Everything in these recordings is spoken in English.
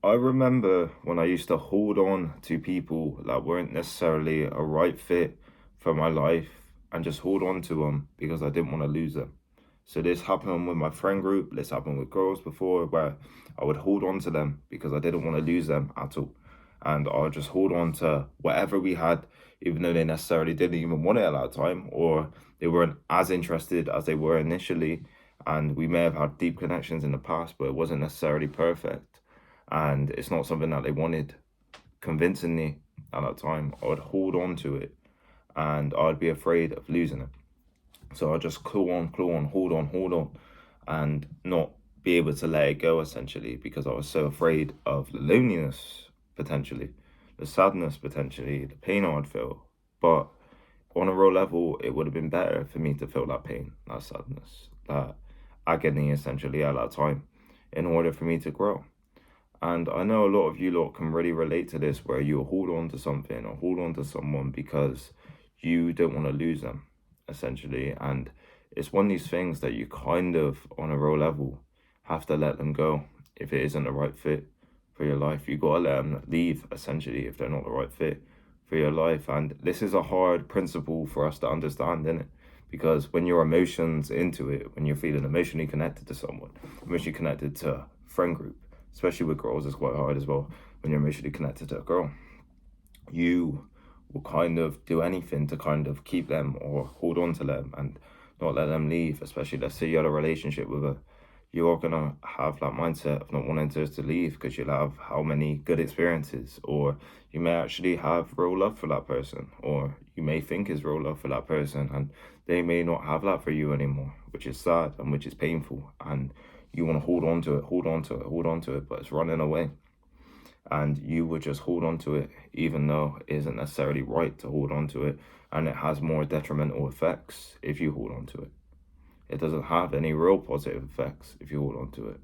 I remember when I used to hold on to people that weren't necessarily a right fit for my life and just hold on to them because I didn't want to lose them. So this happened with my friend group, this happened with girls before, where I would hold on to them because I didn't want to lose them at all. And I would just hold on to whatever we had, even though they necessarily didn't even want it at that time, or they weren't as interested as they were initially. And we may have had deep connections in the past, but it wasn't necessarily perfect. And it's not something that they wanted convincingly at that time. I would hold on to it and I'd be afraid of losing it. So I just claw on, hold on, and not be able to let it go essentially because I was so afraid of the loneliness potentially, the sadness potentially, the pain I'd feel. But on a real level, it would have been better for me to feel that pain, that sadness, that agony essentially at that time in order for me to grow. And I know a lot of you lot can really relate to this where you hold on to something or hold on to someone because you don't want to lose them, essentially. And it's one of these things that you kind of, on a real level, have to let them go if it isn't the right fit for your life. You got to let them leave, essentially, if they're not the right fit for your life. And this is a hard principle for us to understand, isn't it? Because when your emotions into it, when you're feeling emotionally connected to someone, emotionally connected to a friend group, especially with girls, it's quite hard as well. When you're emotionally connected to a girl, you will kind of do anything to kind of keep them or hold on to them and not let them leave. Especially, let's say you had a relationship with her, you're gonna have that mindset of not wanting to leave because you'll have how many good experiences, or you may actually have real love for that person, or you may think is real love for that person, and they may not have that for you anymore, which is sad and which is painful, and you want to hold on to it, hold on to it, but it's running away. And you would just hold on to it, even though it isn't necessarily right to hold on to it, and it has more detrimental effects if you hold on to it. It doesn't have any real positive effects if you hold on to it.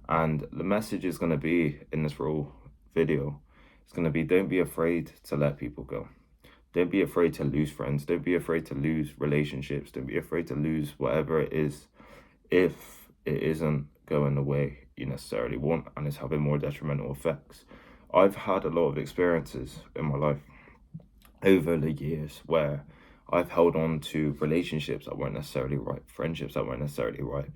And the message is going to be in this real video, it's going to be don't be afraid to let people go. Don't be afraid to lose friends. Don't be afraid to lose relationships. Don't be afraid to lose whatever it is if it isn't going the way you necessarily want and it's having more detrimental effects. I've had a lot of experiences in my life over the years where I've held on to relationships that weren't necessarily right, friendships that weren't necessarily right,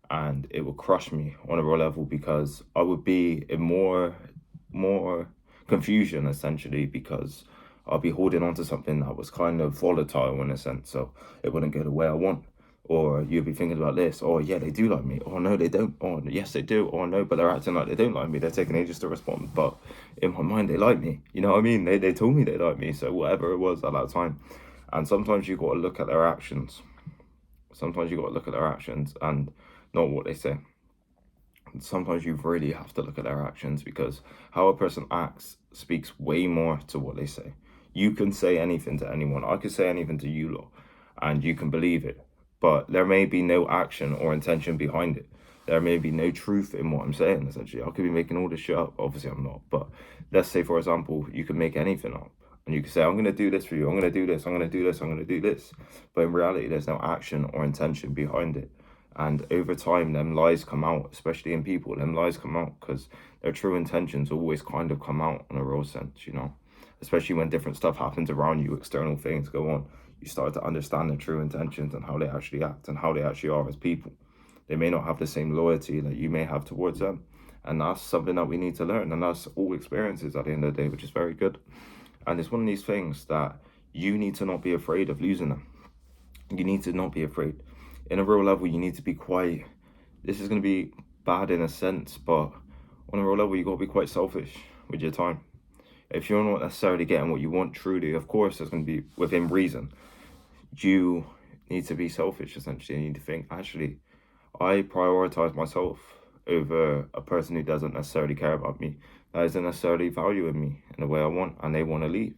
and it would crush me on a real level because I would be in more confusion essentially because I'll be holding on to something that was kind of volatile in a sense, so it wouldn't go the way I want. Or you'll be thinking about this, oh yeah, they do like me. Oh no, they don't. Oh yes, they do. Oh no, but they're acting like they don't like me. They're taking ages to respond. But in my mind, they like me. You know what I mean? They told me they like me. So whatever it was at that time. And sometimes you got to look at their actions. Sometimes you got to look at their actions and not what they say. Sometimes you really have to look at their actions because how a person acts speaks way more to what they say. You can say anything to anyone. I could say anything to you lot and you can believe it, but there may be no action or intention behind it. There may be no truth in what I'm saying, essentially. I could be making all this shit up. Obviously, I'm not. But let's say, for example, you can make anything up. And you can say, I'm going to do this for you. I'm going to do this. I'm going to do this. I'm going to do this. But in reality, there's no action or intention behind it. And over time, them lies come out, especially in people. Them lies come out because their true intentions always kind of come out in a real sense, you know. Especially when different stuff happens around you, external things go on. You start to understand their true intentions and how they actually act and how they actually are as people. They may not have the same loyalty that you may have towards them. And that's something that we need to learn. And that's all experiences at the end of the day, which is very good. And it's one of these things that you need to not be afraid of losing them. You need to not be afraid. In a real level, you need to be quite, this is going to be bad in a sense, but on a real level, you got to be quite selfish with your time. If you're not necessarily getting what you want truly, of course, there's going to be within reason. You need to be selfish, essentially. You need to think, actually, I prioritize myself over a person who doesn't necessarily care about me, that isn't necessarily valuing me in the way I want, and they want to leave.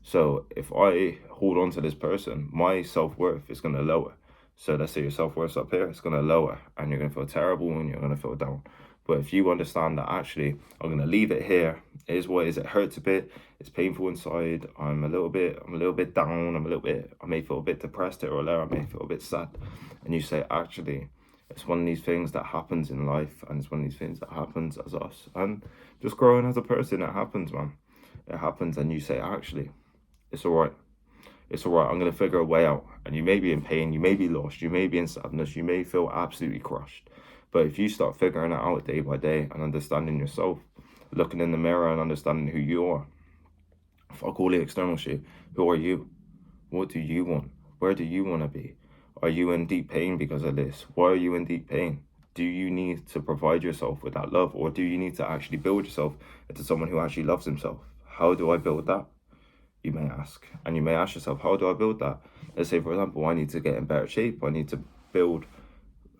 So if I hold on to this person, my self-worth is going to lower. So let's say your self-worth's up here, it's going to lower and you're going to feel terrible and you're going to feel down. But if you understand that actually, I'm going to leave it here, it is what it is, it hurts a bit, it's painful inside, I'm a little bit down, I may feel a bit depressed here or there, I may feel a bit sad. And you say, actually, It's one of these things that happens in life, and it's one of these things that happens as us. And just growing as a person, it happens, man. It happens, and you say, actually, it's all right. It's all right. I'm going to figure a way out. And you may be in pain, you may be lost, you may be in sadness, you may feel absolutely crushed. But if you start figuring it out day by day and understanding yourself, looking in the mirror and understanding who you are, fuck all the external shit. Who are you? What do you want? Where do you want to be? Are you in deep pain because of this? Why are you in deep pain? Do you need to provide yourself with that love, or do you need to actually build yourself into someone who actually loves himself? How do I build that? You may ask. And you may ask yourself, how do I build that? Let's say, for example, I need to get in better shape. I need to build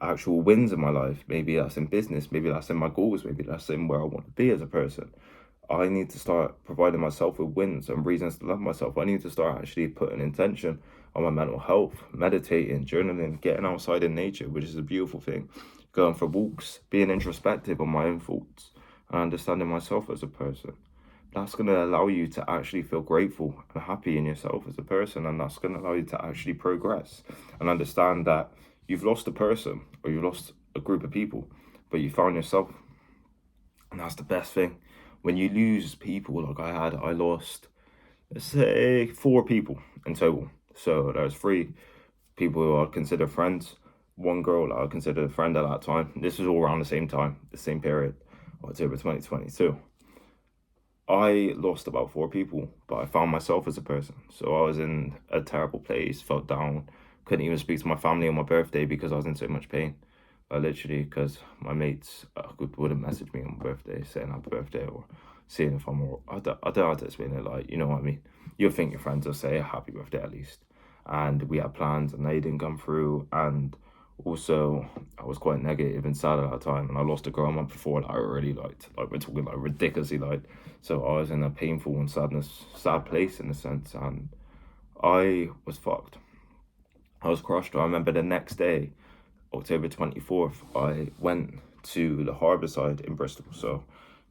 actual wins in my life. Maybe that's in business. Maybe that's in my goals. Maybe that's in where I want to be as a person. I need to start providing myself with wins and reasons to love myself. I need to start actually putting intention on my mental health, meditating, journaling, getting outside in nature, which is a beautiful thing. Going for walks, being introspective on my own thoughts, and understanding myself as a person. That's going to allow you to actually feel grateful and happy in yourself as a person. And that's going to allow you to actually progress and understand that you've lost a person or you've lost a group of people, but you found yourself. And that's the best thing. When you lose people like I lost, let's say, 4 people in total. So there's 3 people who I consider friends, 1 girl that I considered a friend at that time. This was all around the same time, the same period, October 2022. I lost about 4 people, but I found myself as a person. So I was in a terrible place, felt down, couldn't even speak to my family on my birthday because I was in so much pain. Literally, because my mates wouldn't message me on my birthday saying happy birthday or seeing if I'm all. I don't know how to explain it. Like, you know what I mean? You'll think your friends will say happy birthday at least. And we had plans and they didn't come through. And also, I was quite negative and sad at that time. And I lost a girl a month before that I really liked. Like, we're talking like ridiculously liked. So I was in a painful and sad place in a sense. And I was fucked. I was crushed. I remember the next day, October 24th, I went to the Harbourside in Bristol. So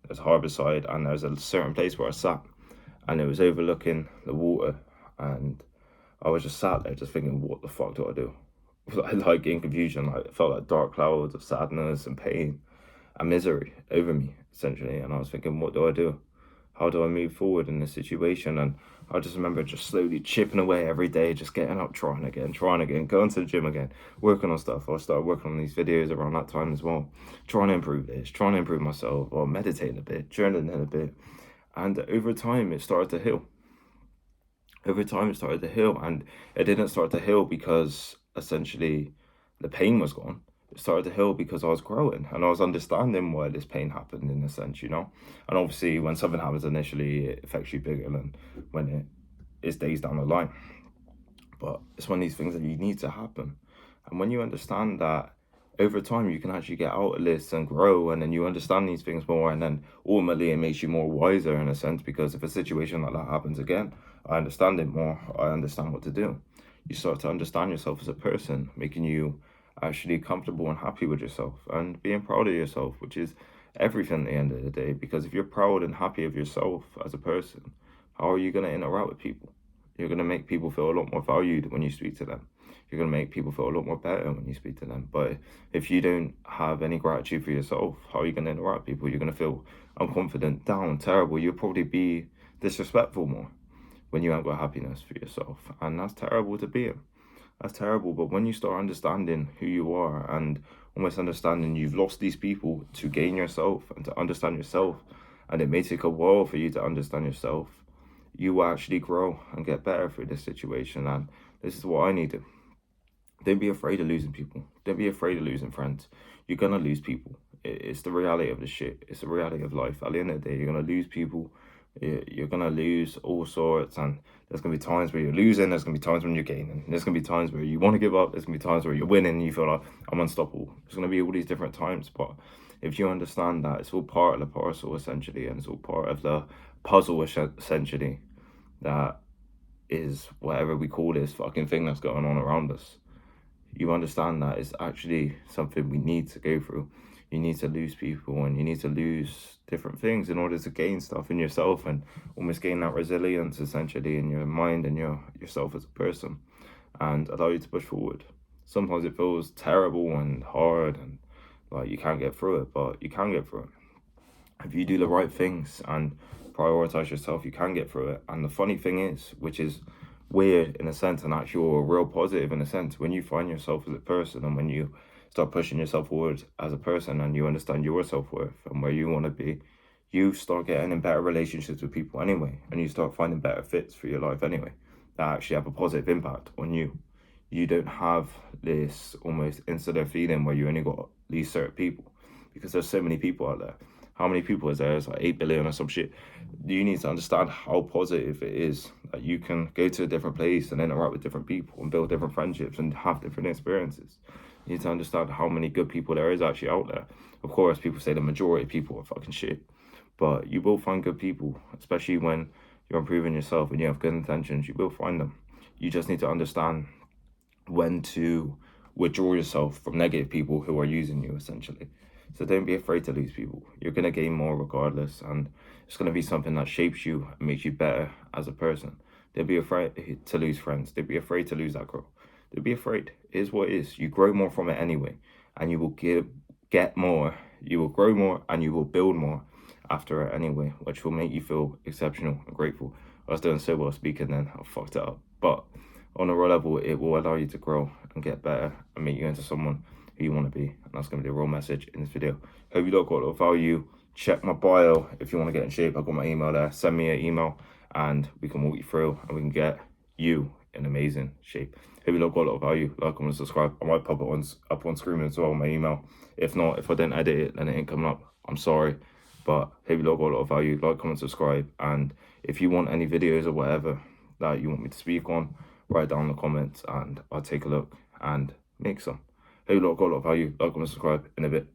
there's Harbourside and there's a certain place where I sat and it was overlooking the water, and I was just sat there just thinking, what the fuck do I do? Like in confusion, like it felt like dark clouds of sadness and pain and misery over me essentially. And I was thinking, what do I do? How do I move forward in this situation? And I just remember just slowly chipping away every day, just getting up, trying again, going to the gym again, working on stuff. I started working on these videos around that time as well, trying to improve this, trying to improve myself, or meditating a bit, journaling a bit. And over time, it started to heal. Over time, it started to heal. And it didn't start to heal because essentially the pain was gone. It started to heal because I was growing and I was understanding why this pain happened in a sense, you know? And obviously when something happens initially, it affects you bigger than when it is days down the line. But it's one of these things that you need to happen. And when you understand that over time, you can actually get out of this and grow, and then you understand these things more, and then ultimately it makes you more wiser in a sense, because if a situation like that happens again, I understand it more, I understand what to do. You start to understand yourself as a person, making you actually comfortable and happy with yourself and being proud of yourself, which is everything at the end of the day. Because if you're proud and happy of yourself as a person, how are you going to interact with people? You're going to make people feel a lot more valued when you speak to them. You're going to make people feel a lot more better when you speak to them. But if you don't have any gratitude for yourself, how are you going to interact with people? You're going to feel unconfident, down, terrible. You'll probably be disrespectful more when you haven't got happiness for yourself. And that's terrible to be in. That's terrible. But when you start understanding who you are and almost understanding you've lost these people to gain yourself and to understand yourself, and it may take a while for you to understand yourself, you will actually grow and get better through this situation. And this is what I needed. Don't be afraid of losing people. Don't be afraid of losing friends. You're going to lose people. It's the reality of the shit. It's the reality of life. At the end of the day, you're going to lose people. You're going to lose all sorts. And there's going to be times where you're losing. There's going to be times when you're gaining. There's going to be times where you want to give up. There's going to be times where you're winning and you feel like, I'm unstoppable. There's going to be all these different times. But if you understand that, it's all part of the parcel, essentially. And it's all part of the puzzle, essentially. That is whatever we call this fucking thing that's going on around us. You understand that it's actually something we need to go through. You need to lose people and you need to lose different things in order to gain stuff in yourself and almost gain that resilience essentially in your mind and yourself as a person, and allow you to push forward. Sometimes it feels terrible and hard and like you can't get through it, but you can get through it. If you do the right things and prioritize yourself, you can get through it. And the funny thing is, which is weird in a sense and actually a real positive in a sense, when you find yourself as a person and when you start pushing yourself forward as a person and you understand your self-worth and where you want to be, you start getting in better relationships with people anyway, and you start finding better fits for your life anyway that actually have a positive impact on you. You don't have this almost insular feeling where you only got these certain people, because there's so many people out there. How many people is there? It's like 8 billion or some shit. You need to understand how positive it is that you can go to a different place and interact with different people and build different friendships and have different experiences. You need to understand how many good people there is actually out there. Of course, people say the majority of people are fucking shit, but you will find good people, especially when you're improving yourself and you have good intentions. You will find them. You just need to understand when to withdraw yourself from negative people who are using you, essentially. So don't be afraid to lose people. You're going to gain more regardless, and it's going to be something that shapes you and makes you better as a person. Don't be afraid to lose friends. Don't be afraid to lose that girl. Don't be afraid. It is what it is. You grow more from it anyway, and you will get more. You will grow more, and you will build more after it anyway, which will make you feel exceptional and grateful. I was doing so well speaking then, I fucked it up. But on a raw level, it will allow you to grow and get better and make you into someone who you want to be. And that's going to be a real message in this video. Hope you lot got a lot of value. Check my bio if you want to get in shape. I've got my email there. Send me an email and we can walk you through and we can get you in amazing shape. Hope you lot got a lot of value. Like, comment, subscribe. I might pop it up on screen as well, my email. If not, if I didn't edit it, then it ain't coming up. I'm sorry. But hope you lot got a lot of value. Like, comment, subscribe. And if you want any videos or whatever that you want me to speak on, write down in the comments and I'll take a look and make some. Hope you lot got a lot of value. Like, comment, subscribe in a bit.